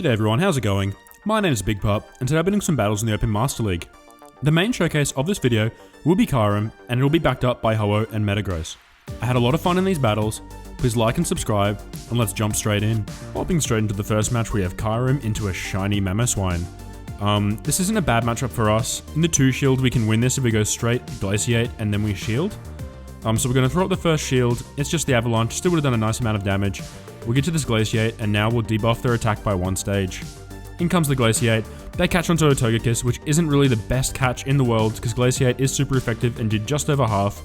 G'day everyone, how's it going? My name is Big Pup, and today I'll be doing some battles in the Open Master League. The main showcase of this video will be KYUREM, and it will be backed up by hooh and Metagross. I had a lot of fun in these battles. Please like and subscribe, and let's jump straight in. Hopping straight into the first match, we have KYUREM into a shiny Mamoswine. This isn't a bad matchup for us. In the 2 shield, we can win this if we go straight Glaciate and then we shield. So we're going to throw up the first shield. It's just the Avalanche, still would have done a nice amount of damage. We'll get to this Glaciate, and now we'll debuff their attack by 1 stage. In comes the Glaciate. They catch onto a Togekiss, which isn't really the best catch in the world, because Glaciate is super effective and did just over half.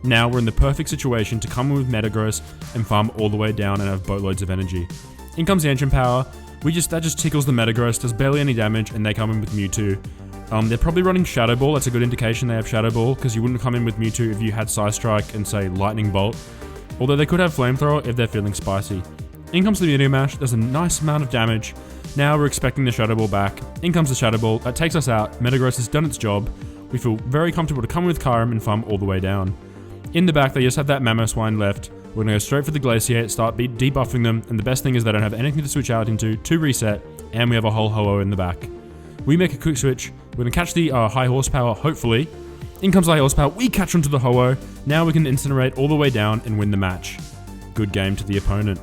Now we're in the perfect situation to come in with Metagross and farm all the way down and have boatloads of energy. In comes the Ancient Power. That just tickles the Metagross, does barely any damage, and they come in with Mewtwo. They're probably running Shadow Ball. That's a good indication they have Shadow Ball, because you wouldn't come in with Mewtwo if you had Psy Strike and, say, Lightning Bolt. Although they could have Flamethrower if they're feeling spicy. In comes the Meteor Mash. There's a nice amount of damage. Now we're expecting the Shadow Ball back. In comes the Shadow Ball. That takes us out. Metagross has done its job. We feel very comfortable to come with KYUREM and farm all the way down. In the back, they just have that Mamoswine left. We're going to go straight for the Glaciate, start debuffing them, and the best thing is they don't have anything to switch out into to reset, and we have a whole hooh in the back. We make a quick switch. We're going to catch the high horsepower, hopefully. In comes the high horsepower. We catch onto the hooh. Now we can incinerate all the way down and win the match. Good game to the opponent.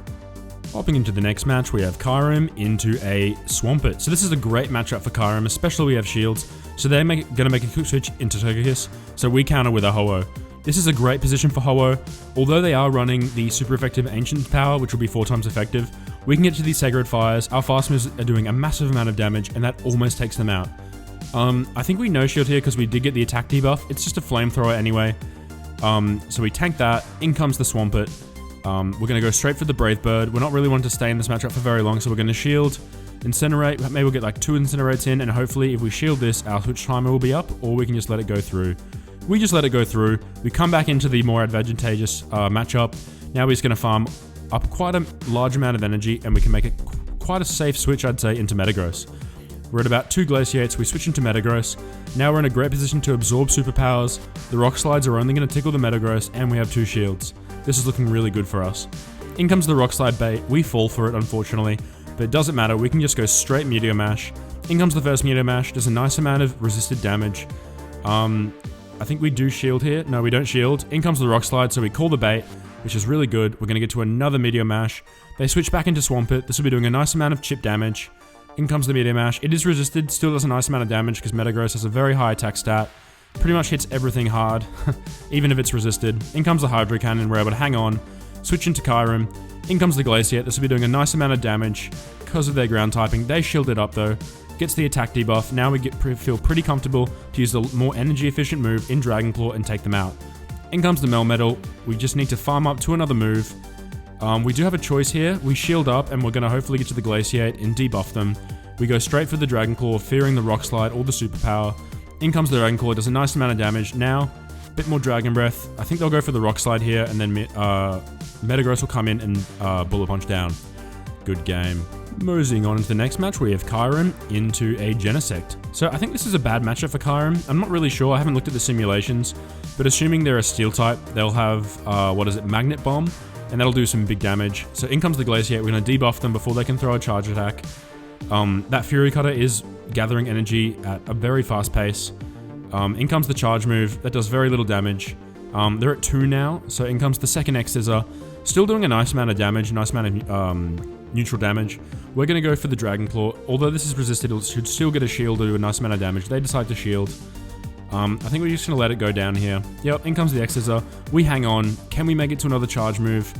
Hopping into the next match, we have KYUREM into a Swampert. So this is a great matchup for KYUREM, especially we have shields. So they're going to make a quick switch into Togekiss, so we counter with a hooh. This is a great position for hooh. Although they are running the super effective Ancient Power, which will be 4 times effective, we can get to these Sacred Fires. Our fast moves are doing a massive amount of damage, and that almost takes them out. I think we no shield here because we did get the attack debuff. It's just a Flamethrower anyway. So we tank that. In comes the Swampert. We're going to go straight for the Brave Bird. We're not really wanting to stay in this matchup for very long, so we're going to shield, incinerate. Maybe we'll get like 2 incinerates in, and hopefully if we shield this, our switch timer will be up, or we can just let it go through. We just let it go through. We come back into the more advantageous matchup. Now we're just going to farm up quite a large amount of energy, and we can make it quite a safe switch, I'd say, into Metagross. We're at about 2 Glaciates. We switch into Metagross. Now we're in a great position to absorb superpowers. The Rock Slides are only going to tickle the Metagross, and we have 2 shields. This is looking really good for us. In comes the Rock Slide bait. We fall for it, unfortunately, but it doesn't matter. We can just go straight Meteor Mash. In comes the first Meteor Mash. Does a nice amount of resisted damage. I think we do shield here. No, we don't shield. In comes the Rock Slide, so we call the bait, which is really good. We're going to get to another Meteor Mash. They switch back into Swampert. This will be doing a nice amount of chip damage. In comes the Meteor Mash. It is resisted, still does a nice amount of damage because Metagross has a very high attack stat. Pretty much hits everything hard, even if it's resisted. In comes the Hydro Cannon. We're able to hang on. Switch into KYUREM. In comes the Glaciate. This will be doing a nice amount of damage because of their ground typing. They shield it up though. Gets the attack debuff. Now we feel pretty comfortable to use the more energy efficient move in Dragon Claw and take them out. In comes the Melmetal. We just need to farm up to another move. We do have a choice here. We shield up and we're going to hopefully get to the Glaciate and debuff them. We go straight for the Dragon Claw, fearing the Rock Slide or the Superpower. In comes the Dragon Claw. Does a nice amount of damage. Now, a bit more Dragon Breath. I think they'll go for the Rock Slide here, and then Metagross will come in and Bullet Punch down. Good game. Moseying on into the next match, we have KYUREM into a Genesect. So I think this is a bad matchup for KYUREM. I'm not really sure, I haven't looked at the simulations, but assuming they're a Steel type, they'll have, Magnet Bomb, and that'll do some big damage. So in comes the Glaciate. We're going to debuff them before they can throw a charge attack. That Fury Cutter is gathering energy at a very fast pace. In comes the charge move. That does very little damage. They're at 2 now, so in comes the second X-Scissor. Still doing a nice amount of damage, nice amount of neutral damage. We're going to go for the Dragon Claw. Although this is resisted, it should still get a shield to do a nice amount of damage. They decide to shield. I think we're just going to let it go down here. Yep, in comes the X-Scissor. We hang on. Can we make it to another charge move?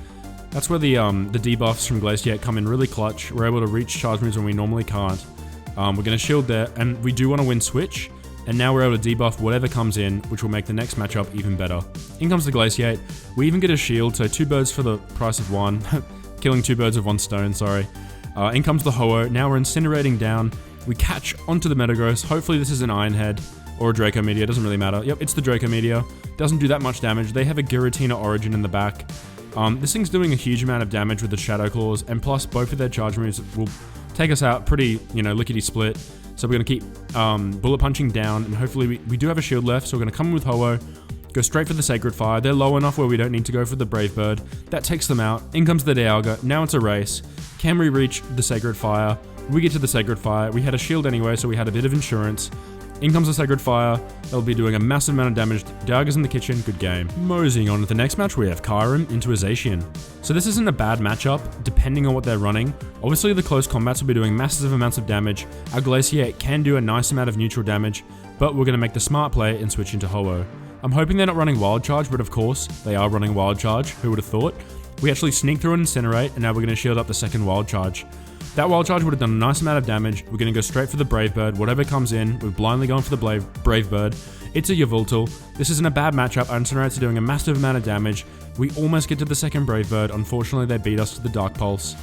That's where the debuffs from Glaciate come in really clutch. We're able to reach charge moves when we normally can't. We're going to shield there, and we do want to win switch. And now we're able to debuff whatever comes in, which will make the next matchup even better. In comes the Glaciate. We even get a shield, so 2 birds for the price of 1. Killing 2 birds with 1 stone, sorry. In comes the hooh. Now we're incinerating down. We catch onto the Metagross. Hopefully this is an Iron Head or a Draco Meteor, doesn't really matter. Yep, it's the Draco Meteor. Doesn't do that much damage. They have a Giratina Origin in the back. This thing's doing a huge amount of damage with the Shadow Claws, and plus both of their charge moves will take us out pretty, lickety-split. So we're going to keep bullet punching down, and hopefully we do have a shield left, so we're going to come in with hooh, go straight for the Sacred Fire. They're low enough where we don't need to go for the Brave Bird. That takes them out. In comes the Dialga. Now it's a race. Can we reach the Sacred Fire? We get to the Sacred Fire. We had a shield anyway, so we had a bit of insurance. In comes the Sacred Fire. They'll be doing a massive amount of damage. Dialga's in the kitchen. Good game. Moseying on to the next match, we have KYUREM into a Zacian. So this isn't a bad matchup, depending on what they're running. Obviously, the close combats will be doing massive amounts of damage. Our Glaciate can do a nice amount of neutral damage, but we're going to make the smart play and switch into Ho-Oh. I'm hoping they're not running Wild Charge, but of course, they are running Wild Charge. Who would have thought? We actually sneak through and Incinerate, and now we're going to shield up the second Wild Charge. That Wild Charge would have done a nice amount of damage. We're going to go straight for the Brave Bird. Whatever comes in, we're blindly going for the Brave Bird. It's a Yveltal. This isn't a bad matchup. Our Incinerates are doing a massive amount of damage. We almost get to the second Brave Bird. Unfortunately, they beat us to the Dark Pulse.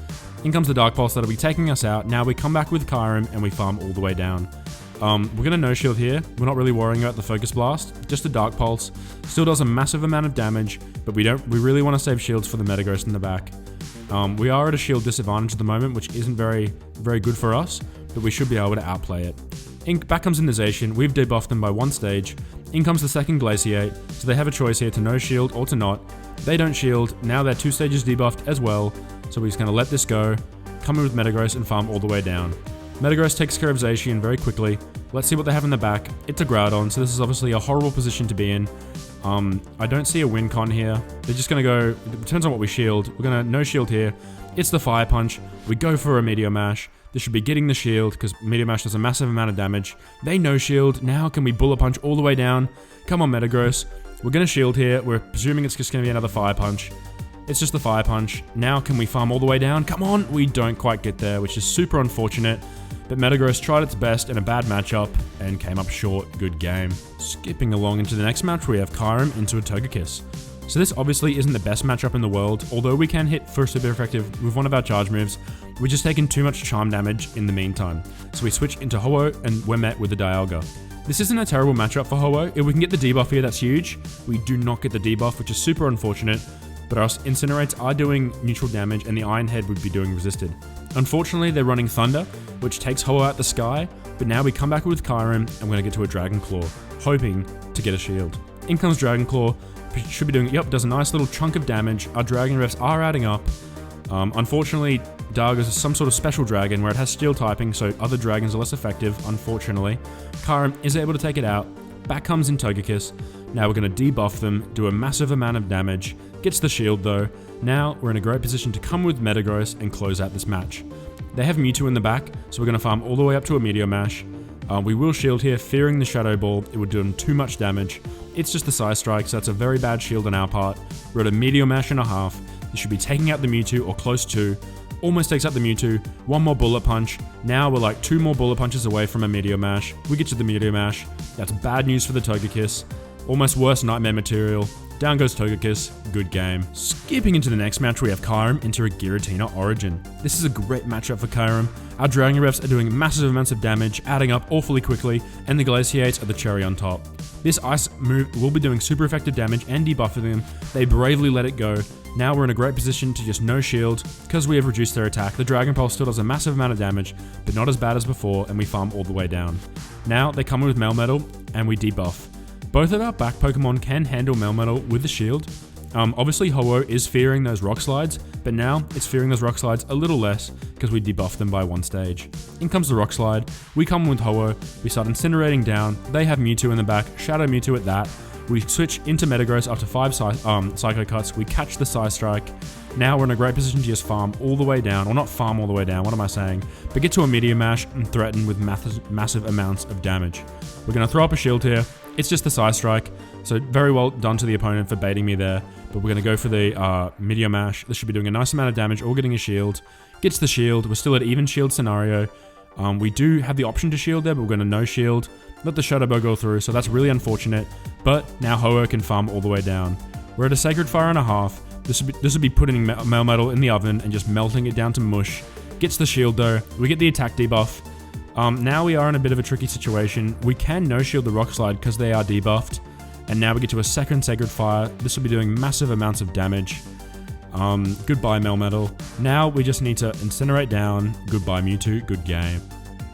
In comes the Dark Pulse that'll be taking us out. Now we come back with KYUREM and we farm all the way down. We're going to no-shield here. We're not really worrying about the Focus Blast. Just a Dark Pulse. Still does a massive amount of damage, but we really want to save shields for the Metagross in the back. We are at a shield disadvantage at the moment, which isn't very good for us, but we should be able to outplay it. Back comes in the Zacian. We've debuffed them by one stage. In comes the second Glaciate, so they have a choice here to no shield or to not. They don't shield. Now they're 2 stages debuffed as well, so we're just going to let this go, come in with Metagross and farm all the way down. Metagross takes care of Zacian very quickly. Let's see what they have in the back. It's a Groudon, so this is obviously a horrible position to be in. I don't see a win con here. They're just going to go, it depends on what we shield. We're going to no shield here. It's the Fire Punch. We go for a Meteor Mash. This should be getting the shield because Meteor Mash does a massive amount of damage. They no shield. Now can we Bullet Punch all the way down? Come on, Metagross. We're going to shield here. We're presuming it's just going to be another Fire Punch. It's just the Fire Punch. Now can we farm all the way down? Come on. We don't quite get there, which is super unfortunate. But Metagross tried its best in a bad matchup and came up short. Good game. Skipping along into the next match, we have KYUREM into a Togekiss. So this obviously isn't the best matchup in the world, although we can hit for super effective with one of our charge moves. We're just taking too much charm damage in the meantime. So we switch into Ho-Oh and we're met with a Dialga. This isn't a terrible matchup for Ho-Oh. If we can get the debuff here, that's huge. We do not get the debuff, which is super unfortunate. But our Incinerates are doing neutral damage and the Iron Head would be doing resisted. Unfortunately, they're running Thunder, which takes Ho-Oh out the sky, but now we come back with KYUREM and we're going to get to a Dragon Claw, hoping to get a shield. In comes Dragon Claw, should be doing, does a nice little chunk of damage. Our Dragon Refs are adding up. Unfortunately, Dialga is some sort of special dragon where it has steel typing, so other dragons are less effective, unfortunately. KYUREM is able to take it out. Back comes in Togekiss. Now we're going to debuff them, do a massive amount of damage. Gets the shield though. Now we're in a great position to come with Metagross and close out this match. They have Mewtwo in the back, so we're going to farm all the way up to a Meteor Mash. We will shield here, fearing the Shadow Ball. It would do them too much damage. It's just the Psy Strike, so that's a very bad shield on our part. We're at a Meteor Mash and a half. This should be taking out the Mewtwo or close to. Almost takes out the Mewtwo. One more Bullet Punch. Now we're like 2 more Bullet Punches away from a Meteor Mash. We get to the Meteor Mash. That's bad news for the Togekiss. Almost worse Nightmare material. Down goes Togekiss. Good game. Skipping into the next match, we have KYUREM into a Giratina Origin. This is a great matchup for KYUREM. Our Dragon Refs are doing massive amounts of damage, adding up awfully quickly, and the Glaciates are the cherry on top. This Ice move will be doing super effective damage and debuffing them. They bravely let it go. Now we're in a great position to just no shield, because we have reduced their attack. The Dragon Pulse still does a massive amount of damage, but not as bad as before, and we farm all the way down. Now they come in with Melmetal, and we debuff. Both of our back Pokemon can handle Melmetal with the shield. Obviously Ho-Oh is fearing those Rock Slides, but now it's fearing those Rock Slides a little less because we debuffed them by one stage. In comes the Rock Slide, we come with Ho-Oh, we start incinerating down, they have Mewtwo in the back, Shadow Mewtwo at that. We switch into Metagross after 5 Psycho Cuts, we catch the Psy Strike. Now we're in a great position to just farm all the way down, or not farm all the way down, what am I saying? But get to a Meteor Mash and threaten with massive amounts of damage. We're going to throw up a shield here. It's just the Psy Strike, so very well done to the opponent for baiting me there. But we're going to go for the Meteor Mash. This should be doing a nice amount of damage, or getting a shield. Gets the shield. We're still at even shield scenario. We do have the option to shield there, but we're going to no shield. Let the Shadow Ball go through, so that's really unfortunate. But now Ho-Oh can farm all the way down. We're at a Sacred Fire and a half. This would be putting Melmetal in the oven and just melting it down to mush. Gets the shield though. We get the attack debuff. Now we are in a bit of a tricky situation. We can no-shield the Rock Slide because they are debuffed. And now we get to a second Sacred Fire. This will be doing massive amounts of damage. Goodbye Melmetal. Now we just need to incinerate down. Goodbye Mewtwo. Good game.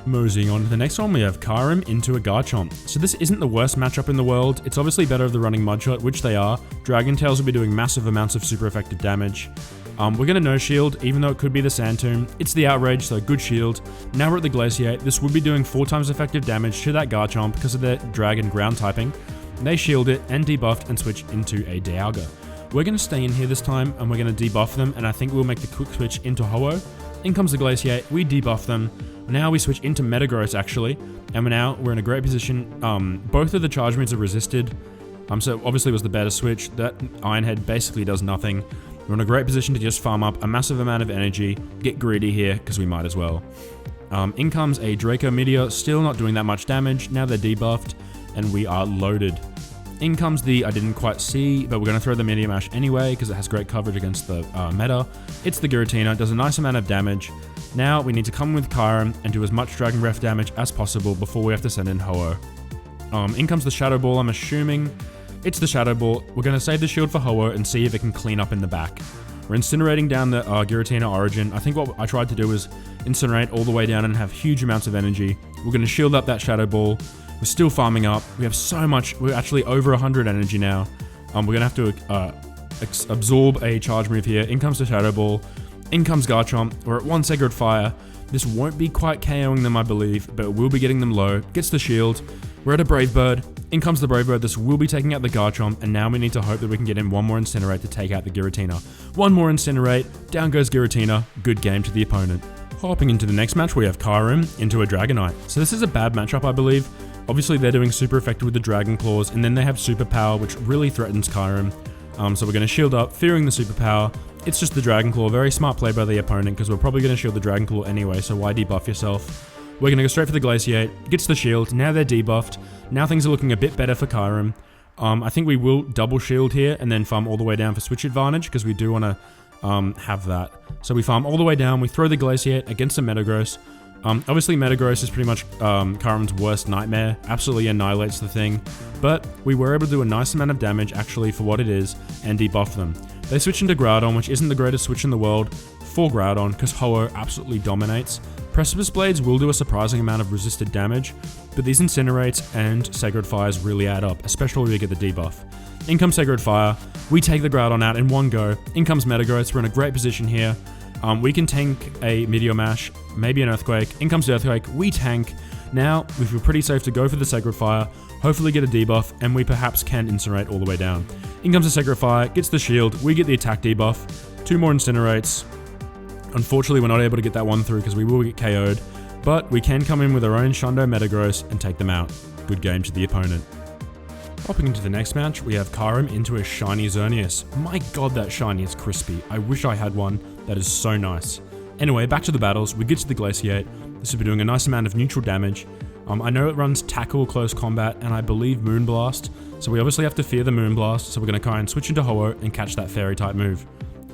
Moseying on to the next one, we have KYUREM into a Garchomp. So this isn't the worst matchup in the world. It's obviously better if they're running Mudshot, which they are. Dragon Tails will be doing massive amounts of super effective damage. We're going to no shield, even though it could be the Sand Tomb. It's the Outrage, so good shield. Now we're at the Glaciate. This would be doing 4 times effective damage to that Garchomp because of their Dragon ground typing. They shield it and debuffed and switch into a Dialga. We're going to stay in here this time and we're going to debuff them, and I think we'll make the quick switch into Ho-Oh. In comes the Glaciate, we debuff them. Now we switch into Metagross actually, and we're in a great position. Both of the charge moves are resisted, so obviously it was the better switch. That Iron Head basically does nothing. We're in a great position to just farm up a massive amount of energy, get greedy here because we might as well. In comes a Draco Meteor, still not doing that much damage. Now they're debuffed and we are loaded. In comes the, I didn't quite see, but we're going to throw the Meteor Mash anyway because it has great coverage against the meta. It's the Giratina, it does a nice amount of damage. Now we need to come with KYUREM and do as much Dragon Breath damage as possible before we have to send in Ho-Oh. In comes the Shadow Ball, I'm assuming. It's the Shadow Ball. We're going to save the shield for Ho-Oh and see if it can clean up in the back. We're incinerating down the Giratina Origin. I think what I tried to do was incinerate all the way down and have huge amounts of energy. We're going to shield up that Shadow Ball. We're still farming up. We have so much. We're actually over 100 energy now. We're going to have to absorb a charge move here. In comes the Shadow Ball. In comes Garchomp. We're at 1 Sacred Fire. This won't be quite KOing them, I believe, but we'll be getting them low. Gets the shield. We're at a Brave Bird. In comes the Brave Bird. This will be taking out the Garchomp, and now we need to hope that we can get in one more Incinerate to take out the Giratina. One more Incinerate. Down goes Giratina. Good game to the opponent. Hopping into the next match, we have KYUREM into a Dragonite. So this is a bad matchup, I believe. Obviously, they're doing super effective with the Dragon Claws, and then they have Super Power, which really threatens KYUREM. So we're going to shield up, fearing the Super Power. It's just the Dragon Claw. Very smart play by the opponent, because we're probably going to shield the Dragon Claw anyway, so why debuff yourself? We're going to go straight for the Glaciate. Gets the shield. Now they're debuffed. Now things are looking a bit better for KYUREM. I think we will double shield here, and then farm all the way down for switch advantage, because we do want to have that. So we farm all the way down. We throw the Glaciate against the Metagross. Obviously, Metagross is pretty much KYUREM's worst nightmare. Absolutely annihilates the thing. But we were able to do a nice amount of damage, actually, for what it is, and debuff them. They switch into Groudon, which isn't the greatest switch in the world for Groudon, because Ho-Oh absolutely dominates. Precipice Blades will do a surprising amount of resisted damage, but these Incinerates and Sacred Fires really add up, especially when we get the debuff. In comes Sacred Fire. We take the Groudon out in one go. In comes Metagross. We're in a great position here. We can tank a Meteor Mash, maybe an Earthquake. In comes the Earthquake, we tank. Now, we feel pretty safe to go for the Sacred Fire, hopefully get a debuff, and we perhaps can Incinerate all the way down. In comes the Sacred Fire, gets the shield, we get the attack debuff, 2 more Incinerates. Unfortunately, we're not able to get that one through because we will get KO'd, but we can come in with our own Shundo Metagross and take them out. Good game to the opponent. Hopping into the next match, we have KYUREM into a shiny Xerneas. My god, that shiny is crispy. I wish I had one. That is so nice. Anyway, back to the battles. We get to the Glaciate. This will be doing a nice amount of neutral damage. I know it runs Tackle, Close Combat, and I believe Moonblast. So we obviously have to fear the Moonblast, so we're going to try and switch into Ho-Oh and catch that Fairy type move.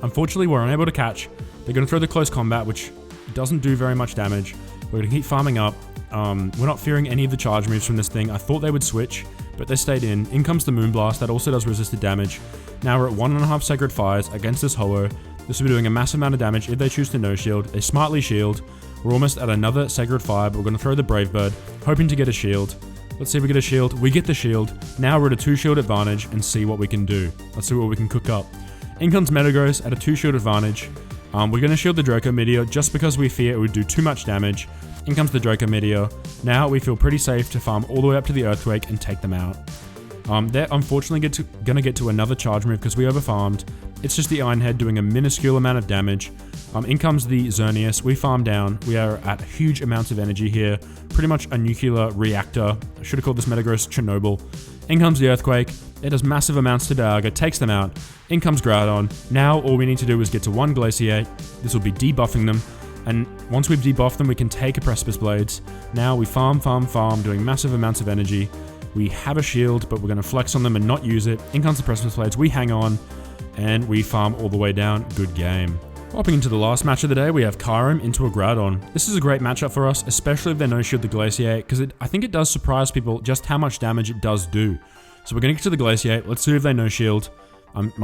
Unfortunately, we're unable to catch. They're going to throw the Close Combat, which doesn't do very much damage. We're going to keep farming up. We're not fearing any of the charge moves from this thing. I thought they would switch, but they stayed in. In comes the Moonblast, that also does resisted damage. Now we're at 1.5 Sacred Fires against this Ho-Oh. This will be doing a massive amount of damage if they choose to no shield. They smartly shield. We're almost at another Sacred Fire, but we're going to throw the Brave Bird, hoping to get a shield. Let's see if we get a shield. We get the shield. Now we're at a 2 shield advantage and see what we can do. Let's see what we can cook up. In comes Metagross at a 2 shield advantage. We're going to shield the Draco Meteor just because we fear it would do too much damage. In comes the Draco Meteor. Now we feel pretty safe to farm all the way up to the Earthquake and take them out. They're unfortunately going to get to another charge move because we overfarmed. It's just the Iron Head doing a minuscule amount of damage. In comes the Xerneas. We farm down. We are at huge amounts of energy here. Pretty much a nuclear reactor. I should have called this Metagross Chernobyl. In comes the Earthquake. It does massive amounts to Dialga, takes them out. In comes Groudon. Now all we need to do is get to 1 Glaciate. This will be debuffing them. And once we've debuffed them, we can take a Precipice Blades. Now we farm, doing massive amounts of energy. We have a shield, but we're going to flex on them and not use it. In comes the Precipice Blades. We hang on, and we farm all the way down. Good game. Hopping into the last match of the day, we have KYUREM into a Groudon. This is a great matchup for us, especially if they no shield the Glaciate, because I think it does surprise people just how much damage it does do. So we're going to get to the Glaciate. Let's see if they no shield. Both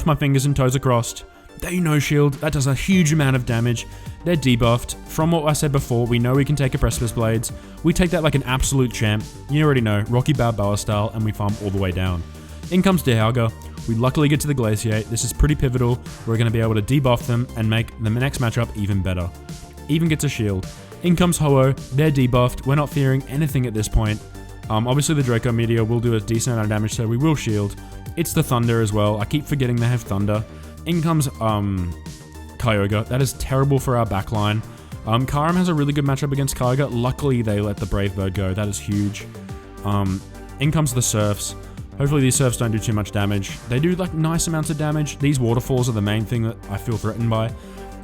my fingers and toes are crossed. They no shield. That does a huge amount of damage. They're debuffed. From what I said before, we know we can take a Precipice Blades. We take that like an absolute champ. You already know, Rocky Balboa style, and we farm all the way down. In comes Dialga. We luckily get to the Glaciate. This is pretty pivotal. We're going to be able to debuff them and make the next matchup even better. Even gets a shield. In comes Ho-Oh. They're debuffed. We're not fearing anything at this point. Obviously the Draco Meteor will do a decent amount of damage, so we will shield. It's the Thunder as well. I keep forgetting they have Thunder. In comes Kyogre. That is terrible for our backline. KYUREM has a really good matchup against Kyogre. Luckily they let the Brave Bird go. That is huge. In comes the Surfs. Hopefully these Surfs don't do too much damage. They do like nice amounts of damage. These Waterfalls are the main thing that I feel threatened by.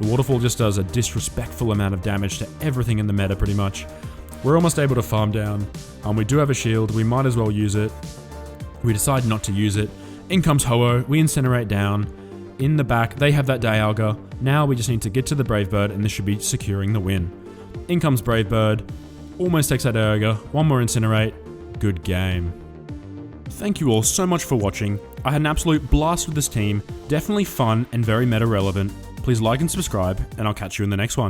The Waterfall just does a disrespectful amount of damage to everything in the meta pretty much. We're almost able to farm down. We do have a shield. We might as well use it. We decide not to use it. In comes Ho-Oh. We incinerate down. In the back, they have that Dialga. Now we just need to get to the Brave Bird and this should be securing the win. In comes Brave Bird. Almost takes that Dialga. One more incinerate. Good game. Thank you all so much for watching. I had an absolute blast with this team. Definitely fun and very meta relevant. Please like and subscribe, and I'll catch you in the next one.